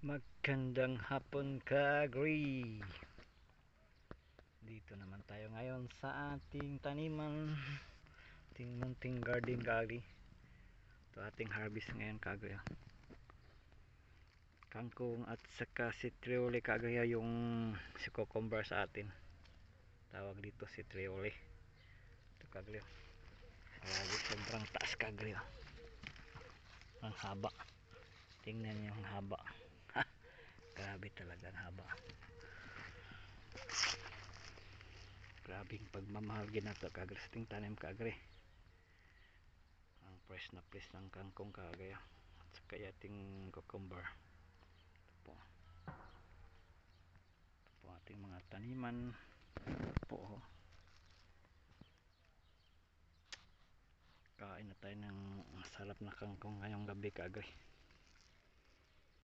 Magandang hapon ka-agree. Dito naman tayo ngayon sa ating taniman, ating munting garden ka-agree. Ito ating harvest ngayon ka-agree. Kangkong at saka citriole ka-agree, yung si cucumber sa atin. Tawag dito citriole. Ito ka-agree. Grabe, sobrang taas ka-agree. Ang haba. Tingnan yung haba. Grabe talaga ang haba. Grabing pagmamahal ginato kagre sa ting tanim kagre. Ang fresh na fresh ng kangkong kagre at saka yating cucumber. Ito po ating mga taniman. Ito po, oh. Kain na tayo ng sarap na kangkong ngayong gabi kagre.